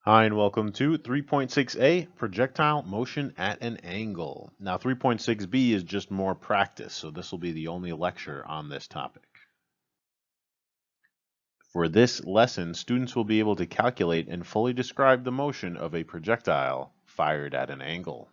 Hi, and welcome to 3.6a, Projectile Motion at an Angle. Now, 3.6b is just more practice, so this will be the only lecture on this topic. For this lesson, students will be able to calculate and fully describe the motion of a projectile fired at an angle.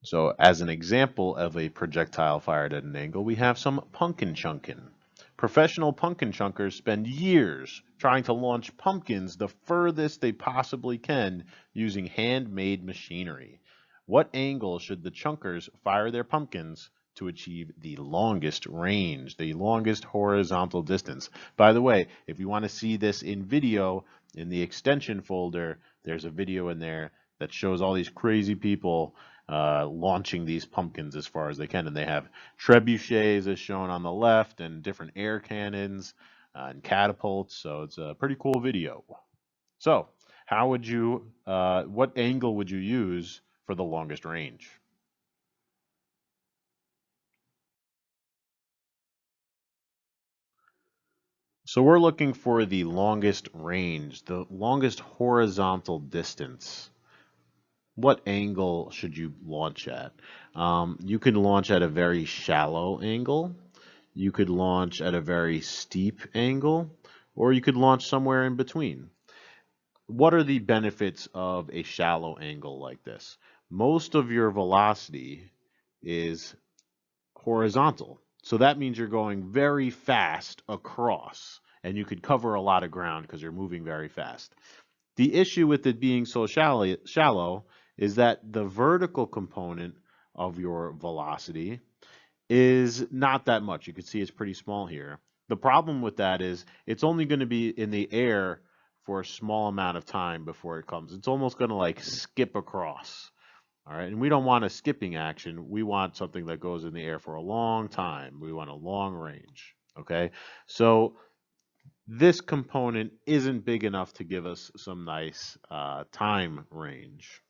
So, as an example of a projectile fired at an angle, we have some pumpkin chunkin'. Professional pumpkin chunkers spend years trying to launch pumpkins the furthest they possibly can using handmade machinery. What angle should the chunkers fire their pumpkins to achieve the longest range, the longest horizontal distance? By the way, if you want to see this in video, in the extension folder, there's a video in there that shows all these crazy people launching these pumpkins as far as they can. And they have trebuchets as shown on the left and different air cannons and catapults. So it's a pretty cool video. So how would you, what angle would you use for the longest range? So we're looking for the longest range, the longest horizontal distance. What angle should you launch at? You can launch at a very shallow angle. You could launch at a very steep angle, or you could launch somewhere in between. What are the benefits of a shallow angle like this? Most of your velocity is horizontal. So that means you're going very fast across, and you could cover a lot of ground because you're moving very fast. The issue with it being so shallow is that the vertical component of your velocity is not that much. You can see it's pretty small here. The problem with that is it's only going to be in the air for a small amount of time before it comes. It's almost going to like skip across. All right. And we don't want a skipping action. We want something that goes in the air for a long time. We want a long range. Okay. So this component isn't big enough to give us some nice time range.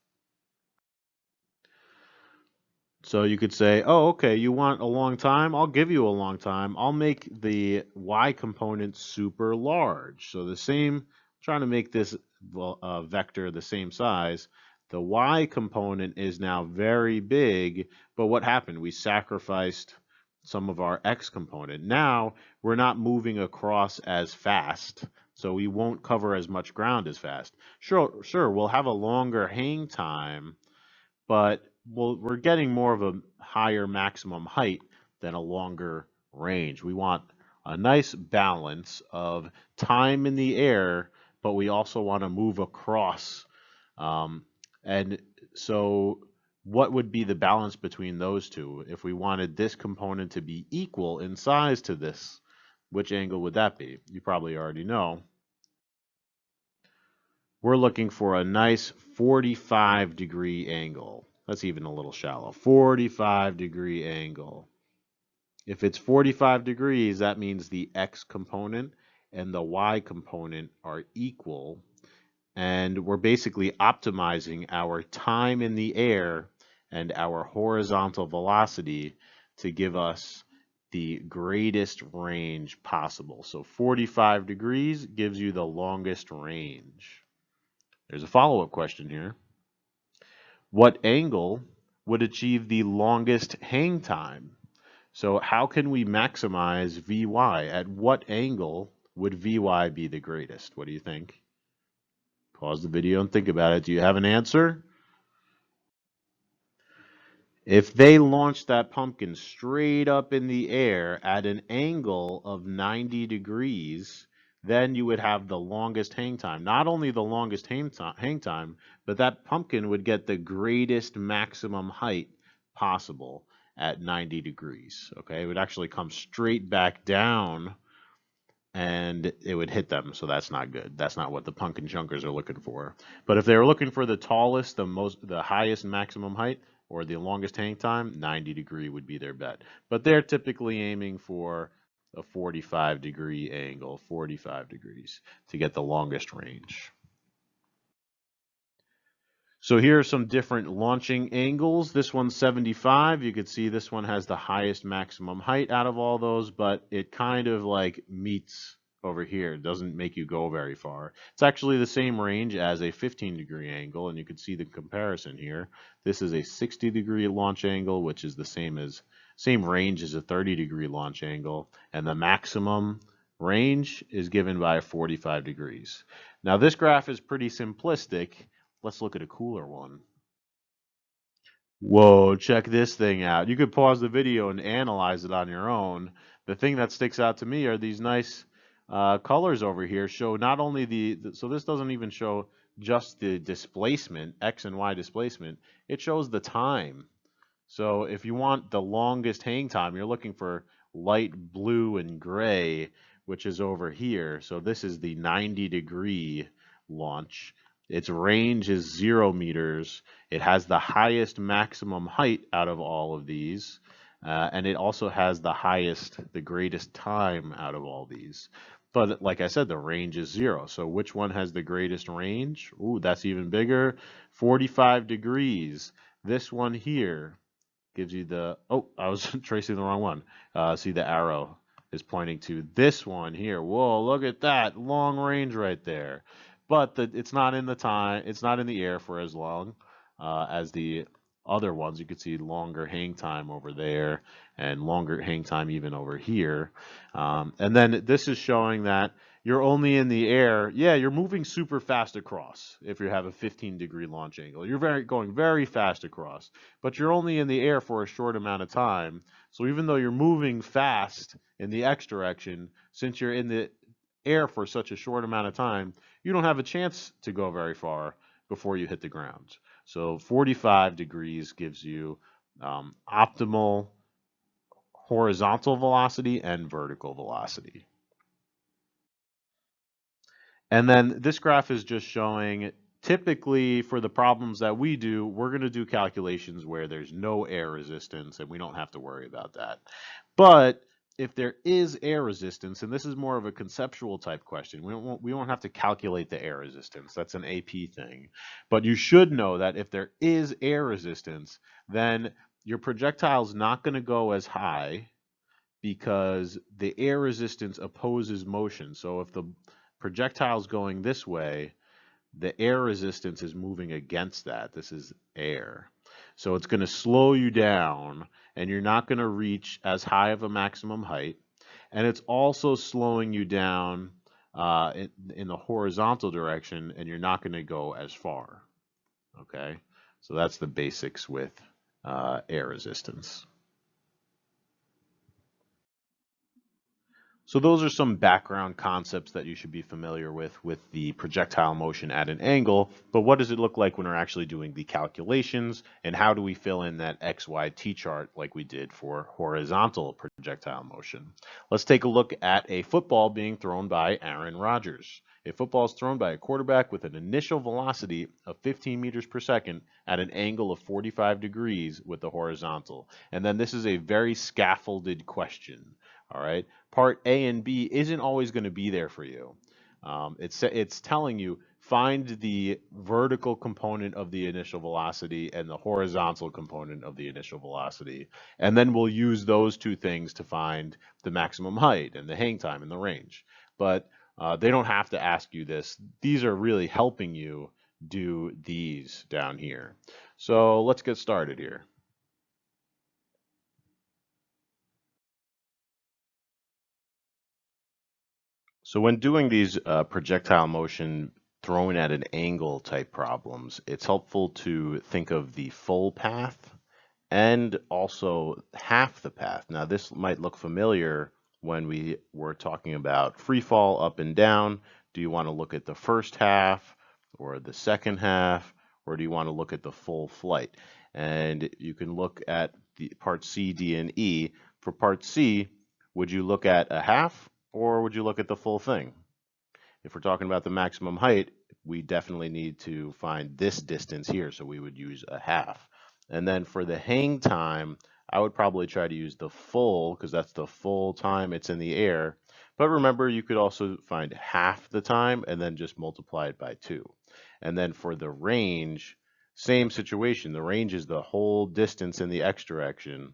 So you could say, oh, okay, you want a long time? I'll give you a long time. I'll make the y component super large. So the same, trying to make this vector the same size. The y component is now very big, but what happened? We sacrificed some of our x component. Now we're not moving across as fast, so we won't cover as much ground as fast. Sure, we'll have a longer hang time, but we're getting more of a higher maximum height than a longer range. We want a nice balance of time in the air, but we also want to move across. And so, what would be the balance between those two? If we wanted this component to be equal in size to this, which angle would that be? You probably already know. We're looking for a nice 45-degree angle. That's even a little shallow. 45-degree angle. If it's 45 degrees, that means the x component and the y component are equal. And we're basically optimizing our time in the air and our horizontal velocity to give us the greatest range possible. So 45 degrees gives you the longest range. There's a follow-up question here. What angle would achieve the longest hang time? So how can we maximize Vy? At what angle would Vy be the greatest? What do you think? Pause the video and think about it. Do you have an answer? If they launched that pumpkin straight up in the air at an angle of 90 degrees, then you would have the longest hang time. Not only the longest hang time, but that pumpkin would get the greatest maximum height possible at 90 degrees. Okay, it would actually come straight back down and it would hit them. So that's not good. That's not what the pumpkin chunkers are looking for. But if they were looking for the tallest, the highest maximum height or the longest hang time, 90-degree would be their bet. But they're typically aiming for a 45-degree angle, 45 degrees to get the longest range. So here are some different launching angles. This one's 75. You could see this one has the highest maximum height out of all those, but it kind of like meets over here. It doesn't make you go very far. It's actually the same range as a 15-degree angle, and you can see the comparison here. This is a 60-degree launch angle, which is the same range as a 30-degree launch angle, and the maximum range is given by 45 degrees. Now this graph is pretty simplistic. Let's look at a cooler one. Whoa, check this thing out. You could pause the video and analyze it on your own. The thing that sticks out to me are these nice colors over here. Show not only so this doesn't even show just the displacement, X and Y displacement, it shows the time. So if you want the longest hang time, you're looking for light blue and gray, which is over here. So this is the 90-degree launch. Its range is 0 meters. It has the highest maximum height out of all of these. And it also has the greatest time out of all these. But like I said, the range is 0. So which one has the greatest range? Ooh, that's even bigger. 45 degrees. This one here gives you oh, I was tracing the wrong one. See, the arrow is pointing to this one here. Whoa, look at that long range right there. But it's not in the time, it's not in the air for as long as the other ones. You could see longer hang time over there and longer hang time even over here. And then this is showing that you're only in the air. Yeah, you're moving super fast across if you have a 15-degree launch angle. You're going very fast across, but you're only in the air for a short amount of time. So even though you're moving fast in the X direction, since you're in the air for such a short amount of time, you don't have a chance to go very far before you hit the ground. So 45 degrees gives you optimal horizontal velocity and vertical velocity. And then this graph is just showing, typically for the problems that we do, we're going to do calculations where there's no air resistance and we don't have to worry about that. But if there is air resistance, and this is more of a conceptual type question, we won't have to calculate the air resistance. That's an AP thing. But you should know that if there is air resistance, then your projectile's not going to go as high because the air resistance opposes motion. So if the projectile's going this way, the air resistance is moving against that. This is air. So it's going to slow you down, and you're not going to reach as high of a maximum height. And it's also slowing you down in the horizontal direction, and you're not going to go as far. Okay? So that's the basics with air resistance. So those are some background concepts that you should be familiar with the projectile motion at an angle, but what does it look like when we're actually doing the calculations, and how do we fill in that X, Y, T chart like we did for horizontal projectile motion? Let's take a look at a football being thrown by Aaron Rodgers. A football is thrown by a quarterback with an initial velocity of 15 meters per second at an angle of 45 degrees with the horizontal. And then this is a very scaffolded question. All right. Part A and B isn't always going to be there for you. It's telling you find the vertical component of the initial velocity and the horizontal component of the initial velocity. And then we'll use those two things to find the maximum height and the hang time and the range. But they don't have to ask you this. These are really helping you do these down here. So let's get started here. So when doing these projectile motion thrown at an angle type problems, it's helpful to think of the full path and also half the path. Now this might look familiar when we were talking about free fall up and down. Do you want to look at the first half or the second half, or do you want to look at the full flight? And you can look at the part C, D, and E. For part C, would you look at a half or would you look at the full thing? If we're talking about the maximum height, we definitely need to find this distance here, so we would use a half. And then for the hang time, I would probably try to use the full, because that's the full time it's in the air. But remember, you could also find half the time and then just multiply it by 2. And then for the range, same situation. The range is the whole distance in the x direction,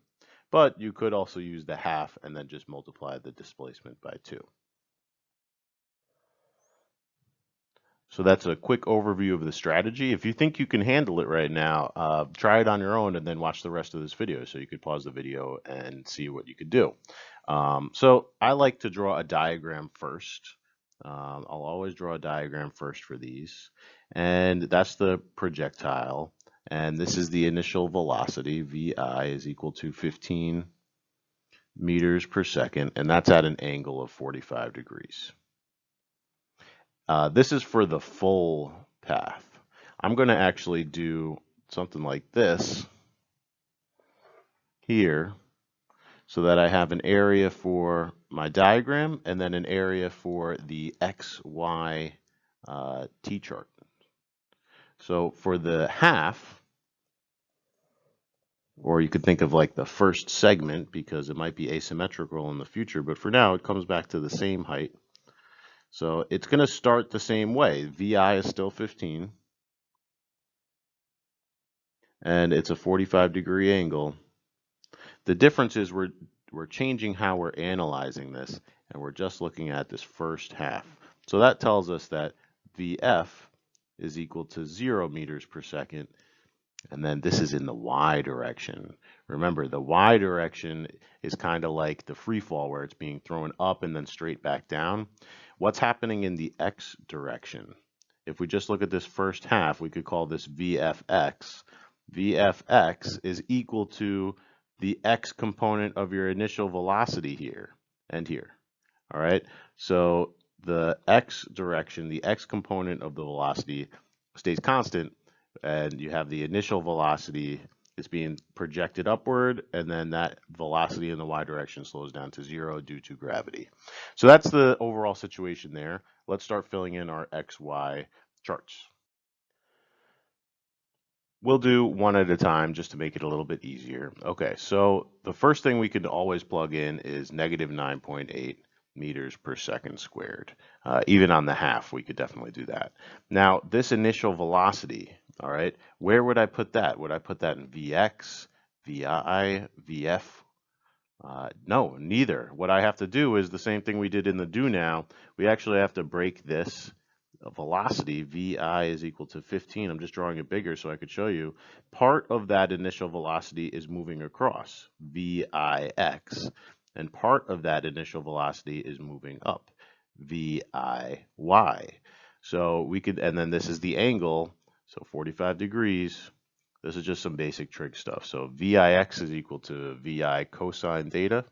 but you could also use the half and then just multiply the displacement by 2. So that's a quick overview of the strategy. If you think you can handle it right now, try it on your own and then watch the rest of this video. So you could pause the video and see what you could do. So I like to draw a diagram first. I'll always draw a diagram first for these. And that's the projectile. And this is the initial velocity. VI is equal to 15 meters per second. And that's at an angle of 45 degrees. This is for the full path. I'm going to actually do something like this here so that I have an area for my diagram and then an area for the X, Y, T-chart. So for the half, or you could think of like the first segment because it might be asymmetrical in the future, but for now it comes back to the same height. So it's going to start the same way. VI is still 15. And it's a 45-degree angle. The difference is we're changing how we're analyzing this, and we're just looking at this first half. So that tells us that VF is equal to 0 meters per second, and then this is in the y direction. Remember, the y direction is kind of like the free fall where it's being thrown up and then straight back down. What's happening in the x direction? If we just look at this first half, we could call this VFX. VFX is equal to the x component of your initial velocity here and here. All right, so the x direction, the x component of the velocity stays constant, and you have the initial velocity is being projected upward, and then that velocity in the y direction slows down to 0 due to gravity. So that's the overall situation there. Let's start filling in our x, y charts. We'll do one at a time just to make it a little bit easier. Okay, so the first thing we could always plug in is negative 9.8 meters per second squared. Even on the half, we could definitely do that. Now, this initial velocity, all right, where would I put that? Would I put that in Vx, Vi, Vf? No, neither. What I have to do is the same thing we did in the do now. We actually have to break this velocity, Vi is equal to 15. I'm just drawing it bigger so I could show you. Part of that initial velocity is moving across, Vix, and part of that initial velocity is moving up, Viy. So we could, and then this is the angle, so 45 degrees. This is just some basic trig stuff. So Vix is equal to Vi cosine theta.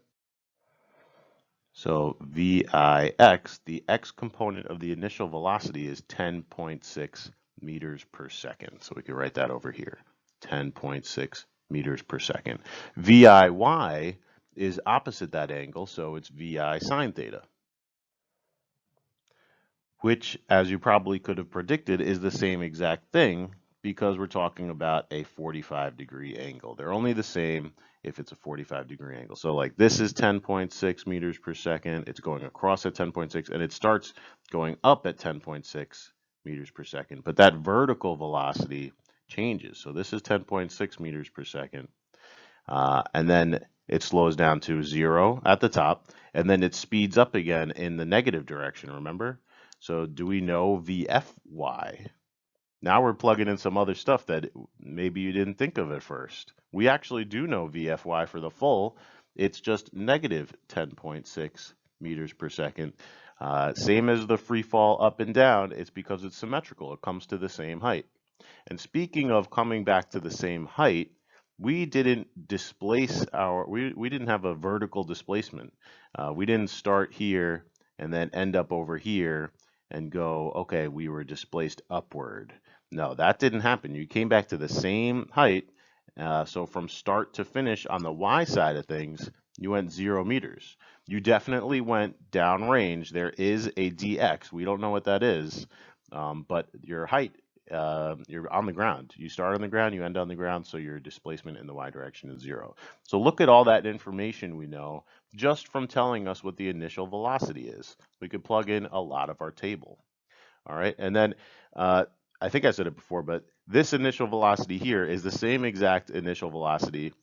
So Vix, the x component of the initial velocity is 10.6 meters per second. So we could write that over here, 10.6 meters per second. Viy is opposite that angle, so it's Vi sine theta, which, as you probably could have predicted, is the same exact thing because we're talking about a 45-degree angle. They're only the same if it's a 45-degree angle. So like this is 10.6 meters per second. It's going across at 10.6, and it starts going up at 10.6 meters per second. But that vertical velocity changes. So this is 10.6 meters per second. And then it slows down to 0 at the top, and then it speeds up again in the negative direction, remember? So do we know VFY? Now we're plugging in some other stuff that maybe you didn't think of at first. We actually do know VFY for the full. It's just negative 10.6 meters per second. Same as the free fall up and down, it's because it's symmetrical. It comes to the same height. And speaking of coming back to the same height, we didn't displace we didn't have a vertical displacement. We didn't start here and then end up over here and go, okay, we were displaced upward. No, that didn't happen. You came back to the same height. So from start to finish on the y side of things, you went 0 meters. You definitely went downrange. There is a dx. We don't know what that is, but your height, you're on the ground. You start on the ground, you end on the ground, so your displacement in the y direction is 0. So look at all that information we know just from telling us what the initial velocity is. We could plug in a lot of our table. All right, and then I think I said it before, but this initial velocity here is the same exact initial velocity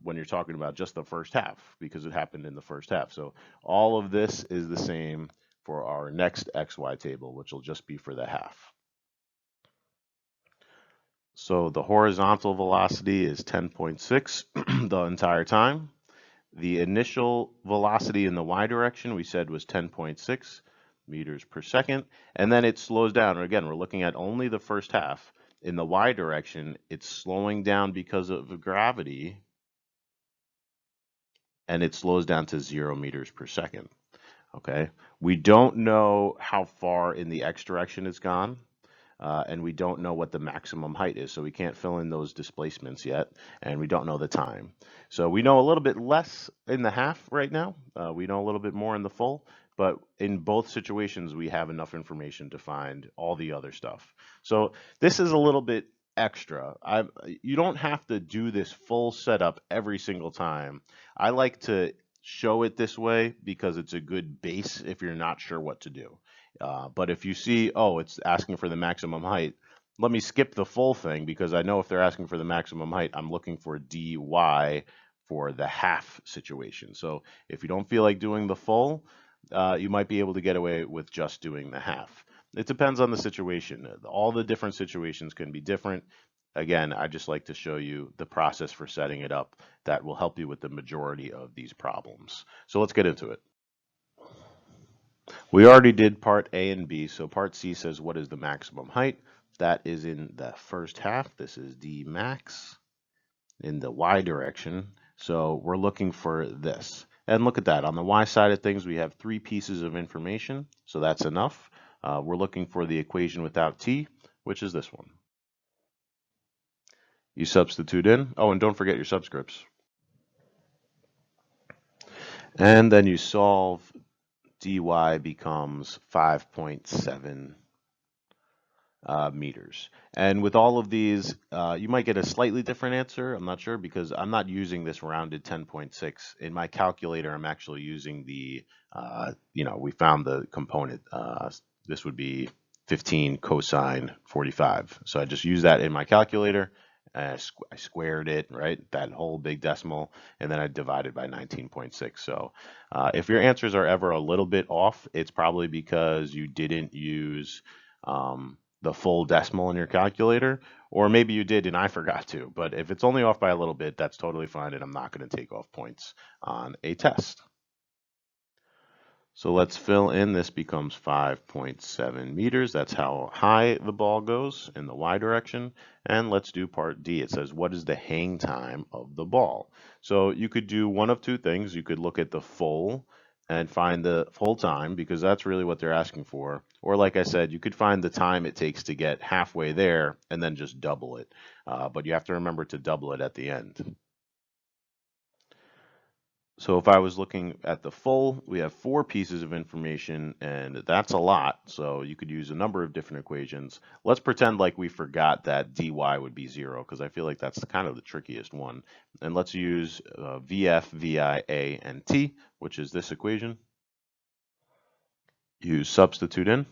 when you're talking about just the first half, because it happened in the first half. So all of this is the same for our next XY table, which will just be for the half. So the horizontal velocity is 10.6 the entire time. The initial velocity in the y direction we said was 10.6 meters per second, and then it slows down. Again, we're looking at only the first half. In the y direction, it's slowing down because of gravity, and it slows down to 0 meters per second. Okay, we don't know how far in the x direction it's gone. And we don't know what the maximum height is, so we can't fill in those displacements yet, and we don't know the time. So we know a little bit less in the half right now. We know a little bit more in the full, but in both situations, we have enough information to find all the other stuff. So this is a little bit extra. You don't have to do this full setup every single time. I like to show it this way because it's a good base if you're not sure what to do. But if you see, oh, it's asking for the maximum height, let me skip the full thing because I know if they're asking for the maximum height, I'm looking for dy for the half situation. So if you don't feel like doing the full, you might be able to get away with just doing the half. It depends on the situation. All the different situations can be different. Again, I just like to show you the process for setting it up that will help you with the majority of these problems. So let's get into it. We already did part A and B, so part C says what is the maximum height? That is in the first half. This is d max in the y direction. So we're looking for this. And look at that. On the y side of things, we have 3 pieces of information, so that's enough. We're looking for the equation without t, which is this one. You substitute in. Oh, and don't forget your subscripts. And then you solve. dy becomes 5.7 meters. And with all of these, you might get a slightly different answer. I'm not sure because I'm not using this rounded 10.6. In my calculator, I'm actually using the, we found the component. This would be 15 cosine 45. So I just use that in my calculator. I squared it, right? That whole big decimal, and then I divided by 19.6. So if your answers are ever a little bit off, it's probably because you didn't use the full decimal in your calculator, or maybe you did and I forgot to. But if it's only off by a little bit, that's totally fine, and I'm not going to take off points on a test. So let's fill in. This becomes 5.7 meters. That's how high the ball goes in the y direction. And let's do part D. It says, what is the hang time of the ball? So you could do one of two things. You could look at the full and find the full time because that's really what they're asking for. Or like I said, you could find the time it takes to get halfway there and then just double it. But you have to remember to double it at the end. So if I was looking at the full, we have 4 pieces of information, and that's a lot. So you could use a number of different equations. Let's pretend like we forgot that dy would be 0, because I feel like that's kind of the trickiest one. And let's use VF, VI, A, and T, which is this equation. You substitute in.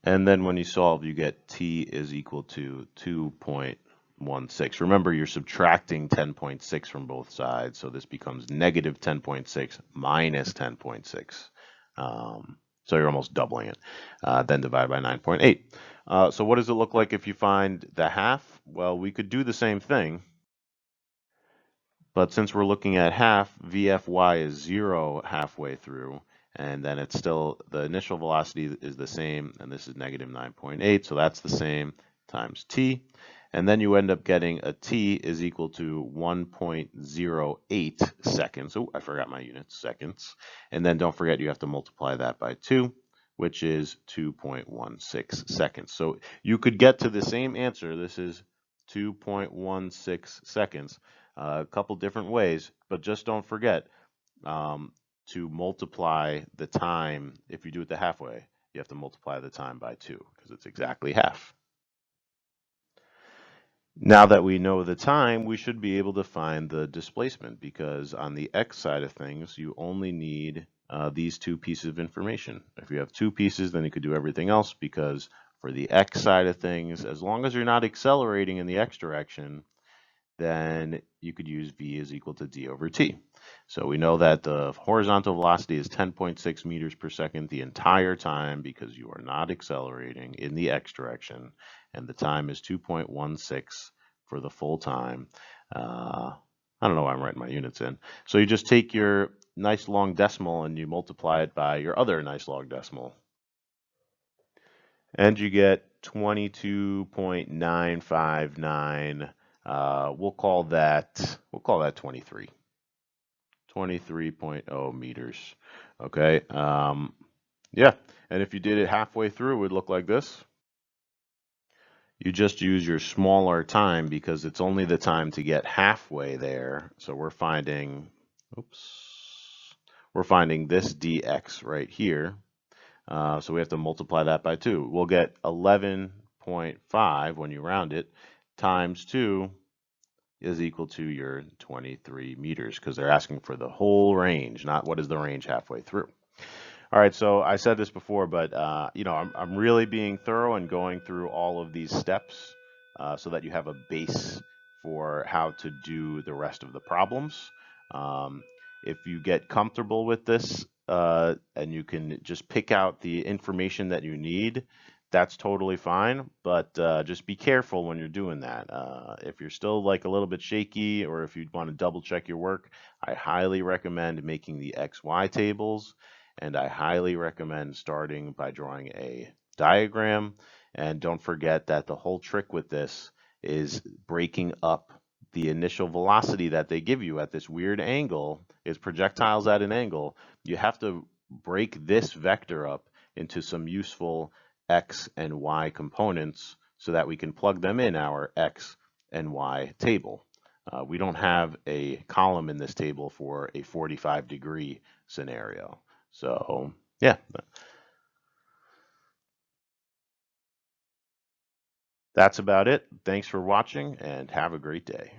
And then when you solve, you get T is equal to 2.16. Remember, you're subtracting 10.6 from both sides, so this becomes negative 10.6 minus 10.6. So you're almost doubling it. Then divide by 9.8. So what does it look like if you find the half? Well, we could do the same thing, but since we're looking at half, VFY is 0 halfway through. And then it's still, the initial velocity is the same, and this is negative 9.8, so that's the same times t. And then you end up getting a t is equal to 1.08 seconds. Oh, I forgot my units, seconds. And then don't forget you have to multiply that by 2, which is 2.16 seconds. So you could get to the same answer. This is 2.16 seconds. A couple different ways, but just don't forget, to multiply the time, if you do it the halfway, you have to multiply the time by 2 because it's exactly half. Now that we know the time, we should be able to find the displacement because on the x side of things, you only need these 2 pieces of information. If you have 2 pieces, then you could do everything else because for the x side of things, as long as you're not accelerating in the x direction, then you could use v is equal to d over t. So we know that the horizontal velocity is 10.6 meters per second the entire time because you are not accelerating in the x direction, and the time is 2.16 for the full time. I don't know why I'm writing my units in. So you just take your nice long decimal and you multiply it by your other nice long decimal, and you get 22.959. We'll call that 23. 23.0 meters. Okay. Yeah. And if you did it halfway through, it would look like this. You just use your smaller time because it's only the time to get halfway there. So we're finding, we're finding this dx right here. So we have to multiply that by 2. We'll get 11.5 when you round it times 2 is equal to your 23 meters because they're asking for the whole range, not what is the range halfway through. All right, so I said this before, but I'm really being thorough and going through all of these steps so that you have a base for how to do the rest of the problems. If you get comfortable with this and you can just pick out the information that you need, that's totally fine. But just be careful when you're doing that. If you're still like a little bit shaky, or if you want to double check your work, I highly recommend making the XY tables. And I highly recommend starting by drawing a diagram. And don't forget that the whole trick with this is breaking up the initial velocity that they give you at this weird angle. Is projectiles at an angle. You have to break this vector up into some useful x and y components so that we can plug them in our x and y table. We don't have a column in this table for a 45-degree scenario. So, yeah, that's about it. Thanks for watching and have a great day.